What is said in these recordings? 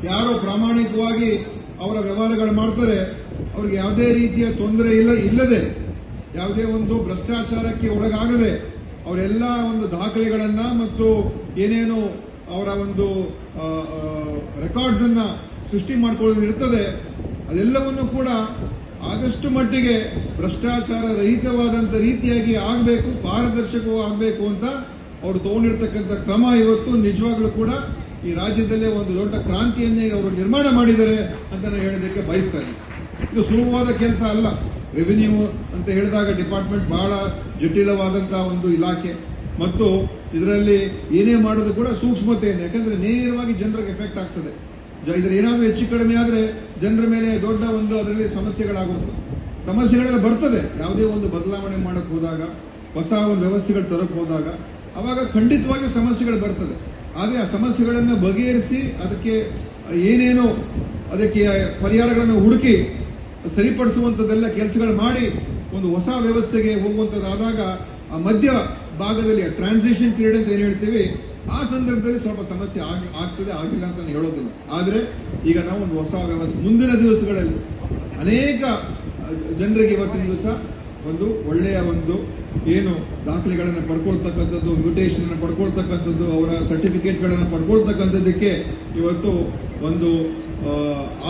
ಯಾರೋ ಪ್ರಾಮಾಣಿಕವಾಗಿ ಅವರ ವ್ಯವಹಾರಗಳು ಮಾಡ್ತಾರೆ, ಅವ್ರಿಗೆ ಯಾವುದೇ ರೀತಿಯ ತೊಂದರೆ ಇಲ್ಲದೆ, ಯಾವುದೇ ಒಂದು ಭ್ರಷ್ಟಾಚಾರಕ್ಕೆ ಒಳಗಾಗದೆ ಅವರೆಲ್ಲ ಒಂದು ದಾಖಲೆಗಳನ್ನ ಮತ್ತು ಏನೇನು ಅವರ ಒಂದು ರೆಕಾರ್ಡ್ಸ್ ಅನ್ನ ಸೃಷ್ಟಿ ಮಾಡ್ಕೊಳ್ಳೋದು ಇರ್ತದೆ, ಅದೆಲ್ಲವನ್ನು ಕೂಡ ಆದಷ್ಟು ಮಟ್ಟಿಗೆ ಭ್ರಷ್ಟಾಚಾರ ರಹಿತವಾದಂತ ರೀತಿಯಾಗಿ ಆಗಬೇಕು, ಪಾರದರ್ಶಕವೂ ಆಗಬೇಕು ಅಂತ ಅವರು ತಗೊಂಡಿರ್ತಕ್ಕಂಥ ಕ್ರಮ ಇವತ್ತು ನಿಜವಾಗ್ಲೂ ಕೂಡ ಈ ರಾಜ್ಯದಲ್ಲೇ ಒಂದು ದೊಡ್ಡ ಕ್ರಾಂತಿಯನ್ನೇ ಅವರು ನಿರ್ಮಾಣ ಮಾಡಿದ್ದಾರೆ ಅಂತ ನಾನು ಹೇಳೋದಕ್ಕೆ ಬಯಸ್ತಾ ಇದ್ದೀನಿ. ಇದು ಸುಲಭವಾದ ಕೆಲಸ ಅಲ್ಲ. ರೆವಿನ್ಯೂ ಅಂತ ಹೇಳಿದಾಗ ಡಿಪಾರ್ಟ್ಮೆಂಟ್ ಬಹಳ ಜಟಿಲವಾದಂತಹ ಒಂದು ಇಲಾಖೆ ಮತ್ತು ಇದರಲ್ಲಿ ಏನೇ ಮಾಡೋದು ಕೂಡ ಸೂಕ್ಷ್ಮತೆಯಿಂದ, ಯಾಕಂದ್ರೆ ನೇರವಾಗಿ ಜನರಿಗೆ ಎಫೆಕ್ಟ್ ಆಗ್ತದೆ. ಇದ್ರ ಏನಾದರೂ ಹೆಚ್ಚು ಕಡಿಮೆ ಆದರೆ ಜನರ ಮೇಲೆ ದೊಡ್ಡ ಒಂದು ಅದರಲ್ಲಿ ಸಮಸ್ಯೆಗಳೆಲ್ಲ ಬರ್ತದೆ. ಯಾವುದೇ ಒಂದು ಬದಲಾವಣೆ ಮಾಡಕ್ ಹೋದಾಗ, ಹೊಸ ಒಂದು ವ್ಯವಸ್ಥೆಗಳು ತರಕ್ ಹೋದಾಗ ಅವಾಗ ಖಂಡಿತವಾಗಿಯೂ ಸಮಸ್ಯೆಗಳು ಬರ್ತದೆ. ಆದರೆ ಆ ಸಮಸ್ಯೆಗಳನ್ನು ಬಗೆಹರಿಸಿ ಅದಕ್ಕೆ ಏನೇನೋ ಅದಕ್ಕೆ ಪರಿಹಾರಗಳನ್ನು ಹುಡುಕಿ ಸರಿಪಡಿಸುವಂಥದ್ದೆಲ್ಲ ಕೆಲಸಗಳು ಮಾಡಿ ಒಂದು ಹೊಸ ವ್ಯವಸ್ಥೆಗೆ ಹೋಗುವಂಥದ್ದಾದಾಗ ಆ ಮಧ್ಯ ಭಾಗದಲ್ಲಿ ಟ್ರಾನ್ಸಿಷನ್ ಪೀರಿಯಡ್ ಅಂತ ಏನು ಹೇಳ್ತೀವಿ, ಆ ಸಂದರ್ಭದಲ್ಲಿ ಸ್ವಲ್ಪ ಸಮಸ್ಯೆ ಆಗ್ತದೆ, ಆಗಿಲ್ಲ ಅಂತ ನಾನು ಹೇಳೋದಿಲ್ಲ. ಆದರೆ ಈಗ ನಾವು ಒಂದು ಹೊಸ ವ್ಯವಸ್ಥೆ ಮುಂದಿನ ದಿವಸಗಳಲ್ಲಿ ಅನೇಕ ಜನರಿಗೆ ಇವತ್ತಿನ ದಿವಸ ಒಂದು ಒಳ್ಳೆಯ ಒಂದು ಏನು ದಾಖಲೆಗಳನ್ನು ಪಡ್ಕೊಳ್ತಕ್ಕಂಥದ್ದು, ಮ್ಯೂಟೇಷನ್ ಪಡ್ಕೊಳ್ತಕ್ಕಂಥದ್ದು, ಅವರ ಸರ್ಟಿಫಿಕೇಟ್ಗಳನ್ನು ಪಡ್ಕೊಳ್ತಕ್ಕಂಥದ್ದಕ್ಕೆ ಇವತ್ತು ಒಂದು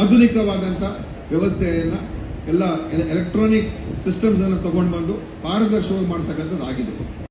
ಆಧುನಿಕವಾದಂಥ ವ್ಯವಸ್ಥೆಯನ್ನು ಎಲ್ಲ ಎಲೆಕ್ಟ್ರಾನಿಕ್ ಸಿಸ್ಟಮ್ಸ್ ಅನ್ನು ತಗೊಂಡು ಬಂದು ಪಾರದರ್ಶಕವಾಗಿ ಮಾಡ್ತಕ್ಕಂಥದ್ದು ಆಗಿದೆ.